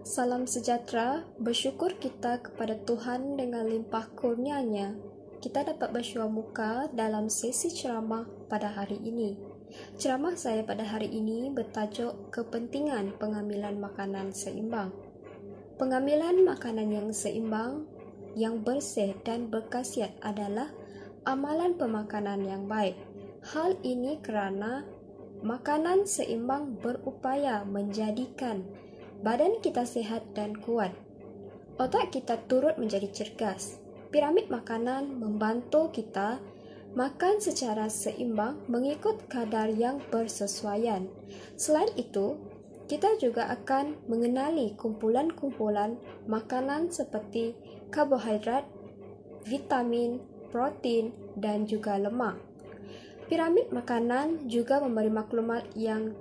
Salam sejahtera, bersyukur kita kepada Tuhan dengan limpah kurnia-Nya. Kita dapat bersua muka dalam sesi ceramah pada hari ini. Ceramah saya pada hari ini bertajuk kepentingan pengambilan makanan seimbang. Pengambilan makanan yang seimbang, yang bersih dan berkhasiat adalah amalan pemakanan yang baik. Hal ini kerana makanan seimbang berupaya menjadikan badan kita sihat dan kuat. Otak kita turut menjadi cergas. Piramid makanan membantu kita makan secara seimbang mengikut kadar yang bersesuaian. Selain itu, kita juga akan mengenali kumpulan-kumpulan makanan seperti karbohidrat, vitamin, protein, dan juga lemak. Piramid makanan juga memberi maklumat yang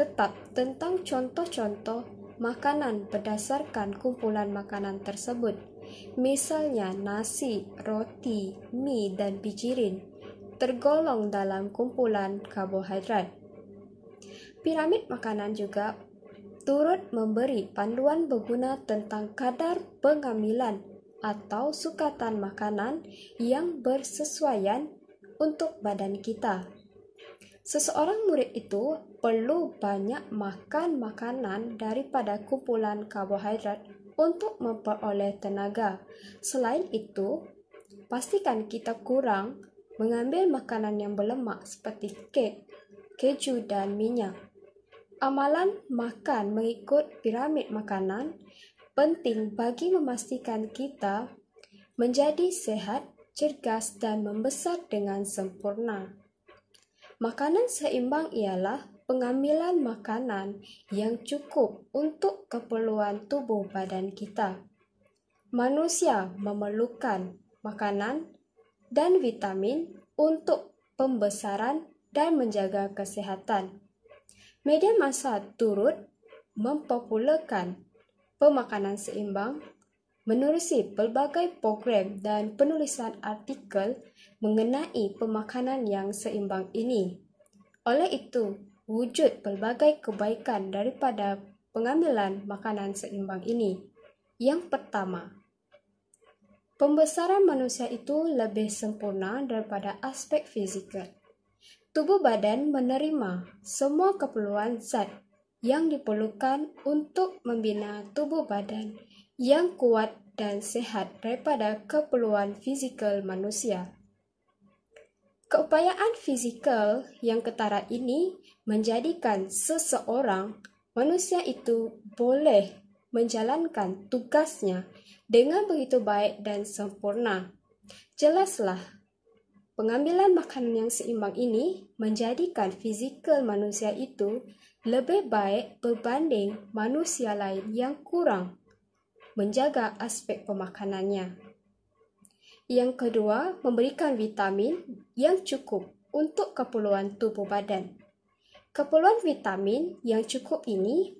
tetap tentang contoh-contoh makanan berdasarkan kumpulan makanan tersebut. Misalnya nasi, roti, mie dan bijirin tergolong dalam kumpulan karbohidrat. Piramid makanan juga turut memberi panduan berguna tentang kadar pengambilan atau sukatan makanan yang bersesuaian untuk badan kita. Seseorang murid itu perlu banyak makan makanan daripada kumpulan karbohidrat untuk memperoleh tenaga. Selain itu, pastikan kita kurang mengambil makanan yang berlemak seperti kek, keju dan minyak. Amalan makan mengikut piramid makanan penting bagi memastikan kita menjadi sehat, cergas dan membesar dengan sempurna. Makanan seimbang ialah pengambilan makanan yang cukup untuk keperluan tubuh badan kita. Manusia memerlukan makanan dan vitamin untuk pembesaran dan menjaga kesihatan. Media massa turut mempopularkan pemakanan seimbang menerusi pelbagai program dan penulisan artikel mengenai pemakanan yang seimbang ini. Oleh itu, wujud pelbagai kebaikan daripada pengambilan makanan seimbang ini. Yang pertama, pembesaran manusia itu lebih sempurna daripada aspek fizikal. Tubuh badan menerima semua keperluan zat yang diperlukan untuk membina tubuh badan yang kuat dan sehat daripada keperluan fizikal manusia. Keupayaan fizikal yang ketara ini menjadikan seseorang manusia itu boleh menjalankan tugasnya dengan begitu baik dan sempurna. Jelaslah, pengambilan makanan yang seimbang ini menjadikan fizikal manusia itu lebih baik berbanding manusia lain yang kurang menjaga aspek pemakanannya. Yang kedua, memberikan vitamin yang cukup untuk keperluan tubuh badan. Keperluan vitamin yang cukup ini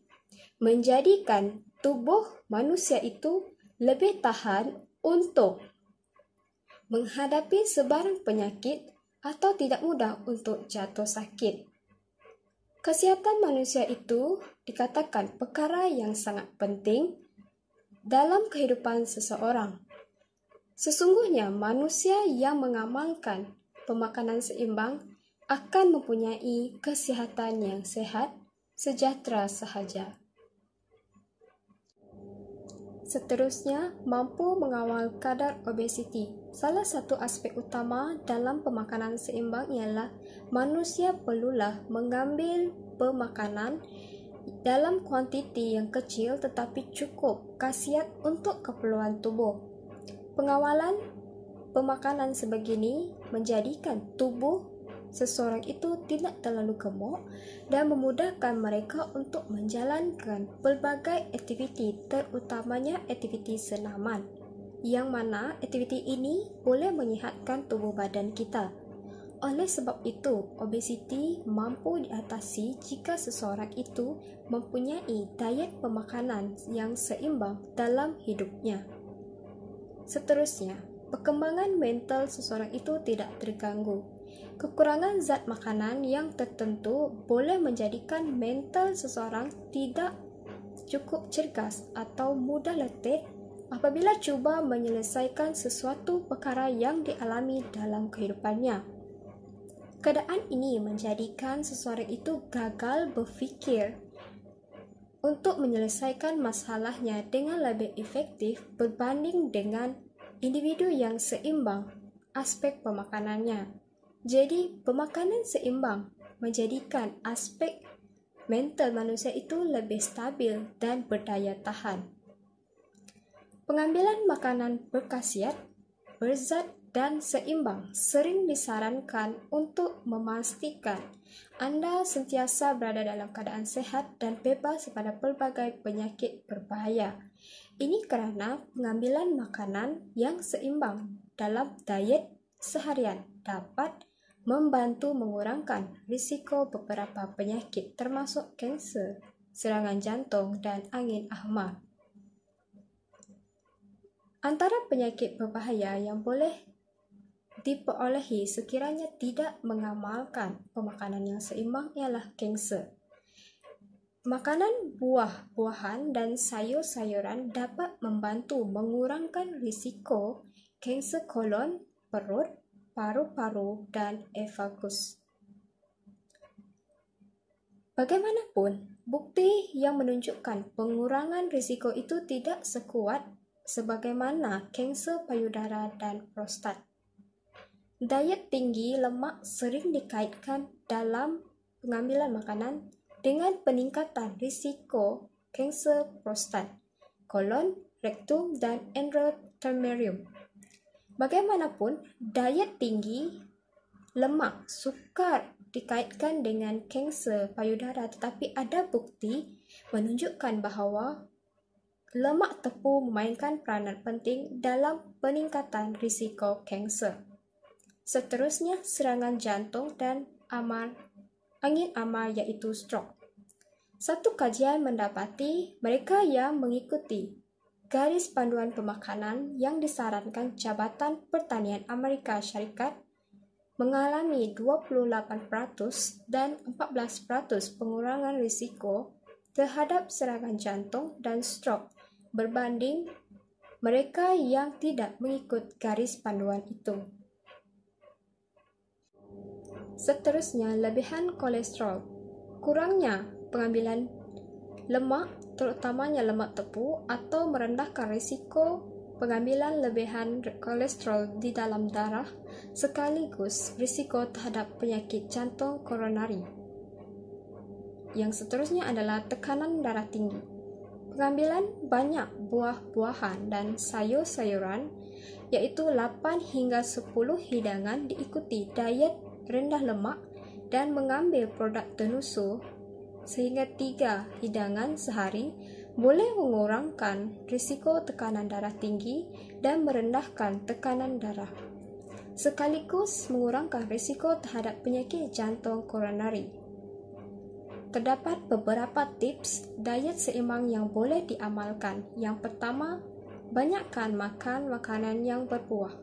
menjadikan tubuh manusia itu lebih tahan untuk menghadapi sebarang penyakit atau tidak mudah untuk jatuh sakit. Kesihatan manusia itu dikatakan perkara yang sangat penting dalam kehidupan seseorang. Sesungguhnya manusia yang mengamalkan pemakanan seimbang akan mempunyai kesihatan yang sehat, sejahtera sahaja. Seterusnya, mampu mengawal kadar obesiti. Salah satu aspek utama dalam pemakanan seimbang ialah manusia perlulah mengambil pemakanan dalam kuantiti yang kecil tetapi cukup khasiat untuk keperluan tubuh. Pengawalan pemakanan sebegini menjadikan tubuh seseorang itu tidak terlalu gemuk dan memudahkan mereka untuk menjalankan pelbagai aktiviti, terutamanya aktiviti senaman, yang mana aktiviti ini boleh menyihatkan tubuh badan kita. Oleh sebab itu, obesiti mampu diatasi jika seseorang itu mempunyai diet pemakanan yang seimbang dalam hidupnya. Seterusnya, perkembangan mental seseorang itu tidak terganggu. Kekurangan zat makanan yang tertentu boleh menjadikan mental seseorang tidak cukup cergas atau mudah letih apabila cuba menyelesaikan sesuatu perkara yang dialami dalam kehidupannya. Keadaan ini menjadikan seseorang itu gagal berfikir untuk menyelesaikan masalahnya dengan lebih efektif berbanding dengan individu yang seimbang aspek pemakanannya. Jadi, pemakanan seimbang menjadikan aspek mental manusia itu lebih stabil dan berdaya tahan. Pengambilan makanan berkhasiat, berzat dan seimbang sering disarankan untuk memastikan Anda sentiasa berada dalam keadaan sehat dan bebas daripada pelbagai penyakit berbahaya. Ini kerana pengambilan makanan yang seimbang dalam diet seharian dapat membantu mengurangkan risiko beberapa penyakit termasuk kanser, serangan jantung dan angin ahmad. Antara penyakit berbahaya yang boleh diperolehi sekiranya tidak mengamalkan pemakanan yang seimbang ialah kanser. Makanan buah-buahan dan sayur-sayuran dapat membantu mengurangkan risiko kanser kolon, perut, paru-paru dan esophagus. Bagaimanapun, bukti yang menunjukkan pengurangan risiko itu tidak sekuat sebagaimana kanser payudara dan prostat. Diet tinggi lemak sering dikaitkan dalam pengambilan makanan dengan peningkatan risiko kanser prostat, kolon, rektum dan endometrium. Bagaimanapun, diet tinggi lemak sukar dikaitkan dengan kanser payudara, tetapi ada bukti menunjukkan bahawa lemak tepu memainkan peranan penting dalam peningkatan risiko kanser. Seterusnya, serangan jantung dan angin amar iaitu stroke. Satu kajian mendapati mereka yang mengikuti garis panduan pemakanan yang disarankan Jabatan Pertanian Amerika Syarikat mengalami 28% dan 14% pengurangan risiko terhadap serangan jantung dan stroke berbanding mereka yang tidak mengikut garis panduan itu. Seterusnya, lebihan kolesterol. Kurangnya pengambilan lemak, terutamanya lemak tepu, atau merendahkan risiko pengambilan lebihan kolesterol di dalam darah sekaligus risiko terhadap penyakit jantung koronari. Yang seterusnya adalah tekanan darah tinggi. Pengambilan banyak buah-buahan dan sayur-sayuran, iaitu 8 hingga 10 hidangan diikuti diet rendah lemak dan mengambil produk tenusur sehingga 3 hidangan sehari boleh mengurangkan risiko tekanan darah tinggi dan merendahkan tekanan darah, sekaligus mengurangkan risiko terhadap penyakit jantung koronari. Terdapat beberapa tips diet seimbang yang boleh diamalkan. Yang pertama, banyakkan makan makanan yang berbuah.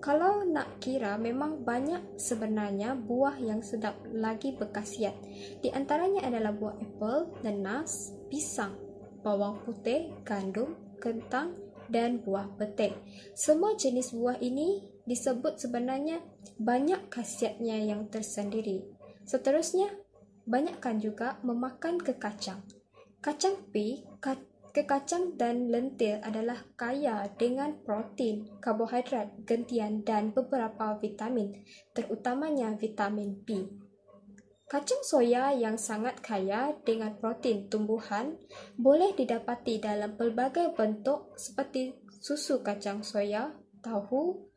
Kalau nak kira, memang banyak sebenarnya buah yang sedap lagi berkhasiat. Di antaranya adalah buah apel, nanas, pisang, bawang putih, gandum, kentang dan buah petik. Semua jenis buah ini disebut sebenarnya banyak khasiatnya yang tersendiri. Seterusnya, banyakkan juga memakan kekacang. Kacang pea, kekacang dan lentil adalah kaya dengan protein, karbohidrat, gentian dan beberapa vitamin, terutamanya vitamin B. Kacang soya yang sangat kaya dengan protein tumbuhan boleh didapati dalam pelbagai bentuk seperti susu kacang soya, tahu,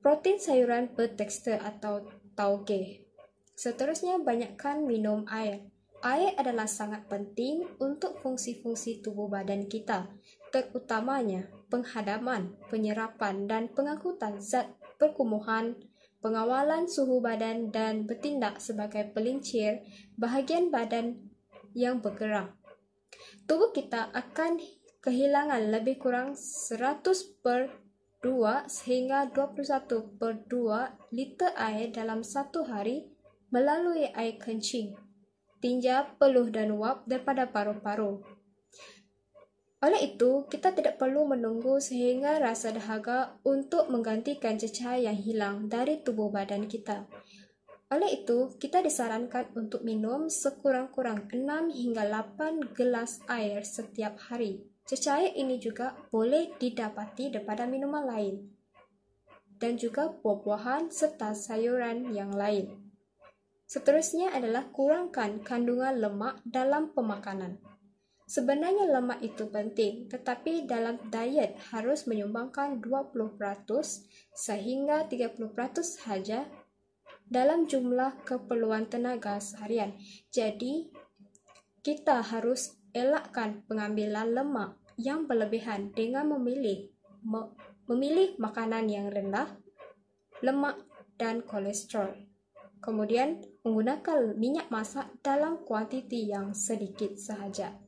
protein sayuran bertekstur atau tauge. Seterusnya, banyakkan minum air. Air adalah sangat penting untuk fungsi-fungsi tubuh badan kita, terutamanya penghadaman, penyerapan dan pengangkutan zat perkumuhan, pengawalan suhu badan dan bertindak sebagai pelincir bahagian badan yang bergerak. Tubuh kita akan kehilangan lebih kurang 100/2 sehingga 21/2 liter air dalam satu hari melalui air kencing, tinja, peluh dan uap daripada paru-paru. Oleh itu, kita tidak perlu menunggu sehingga rasa dahaga untuk menggantikan cecah yang hilang dari tubuh badan kita. Oleh itu, kita disarankan untuk minum sekurang-kurang 6 hingga 8 gelas air setiap hari. Cecair ini juga boleh didapati daripada minuman lain dan juga buah-buahan serta sayuran yang lain. Seterusnya adalah kurangkan kandungan lemak dalam pemakanan. Sebenarnya lemak itu penting, tetapi dalam diet harus menyumbangkan 20% sehingga 30% sahaja dalam jumlah keperluan tenaga seharian. Jadi, kita harus elakkan pengambilan lemak yang berlebihan dengan memilih makanan yang rendah lemak dan kolesterol. Kemudian, menggunakan minyak masak dalam kuantiti yang sedikit sahaja.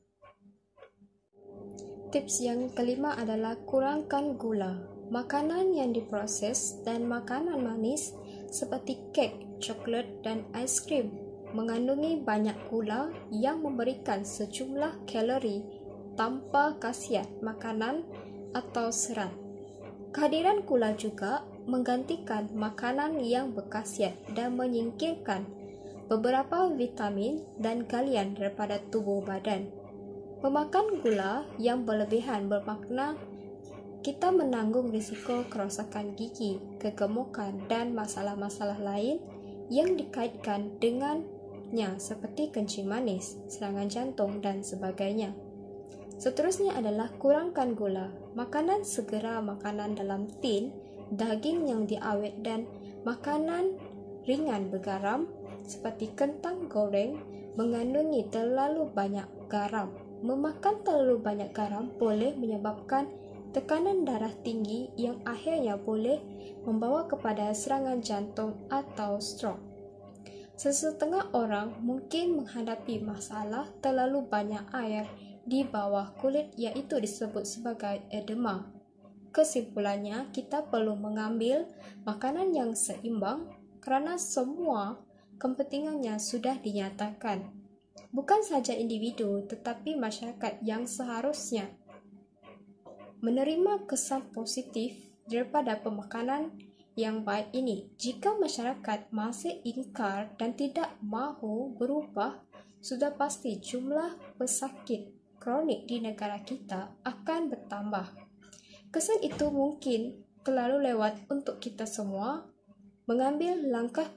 Tips yang kelima adalah kurangkan gula. Makanan yang diproses dan makanan manis seperti kek, coklat, dan ais krim mengandungi banyak gula yang memberikan sejumlah kalori tanpa khasiat makanan atau serat. Kehadiran gula juga menggantikan makanan yang berkhasiat dan menyingkirkan beberapa vitamin dan galian daripada tubuh badan. Memakan gula yang berlebihan bermakna kita menanggung risiko kerosakan gigi, kegemukan, dan masalah-masalah lain yang dikaitkan dengannya seperti kencing manis, serangan jantung, dan sebagainya. Seterusnya adalah kurangkan gula. Makanan segera, makanan dalam tin, daging yang diawet, dan makanan ringan bergaram seperti kentang goreng mengandungi terlalu banyak garam. Memakan terlalu banyak garam boleh menyebabkan tekanan darah tinggi yang akhirnya boleh membawa kepada serangan jantung atau stroke. Sesetengah orang mungkin menghadapi masalah terlalu banyak air di bawah kulit, yaitu disebut sebagai edema. Kesimpulannya, kita perlu mengambil makanan yang seimbang kerana semua kepentingannya sudah dinyatakan. Bukan saja individu, tetapi masyarakat yang seharusnya menerima kesan positif daripada pemakanan yang baik ini. Jika masyarakat masih ingkar dan tidak mahu berubah, sudah pasti jumlah pesakit kronik di negara kita akan bertambah. Kesan itu mungkin terlalu lewat untuk kita semua mengambil langkah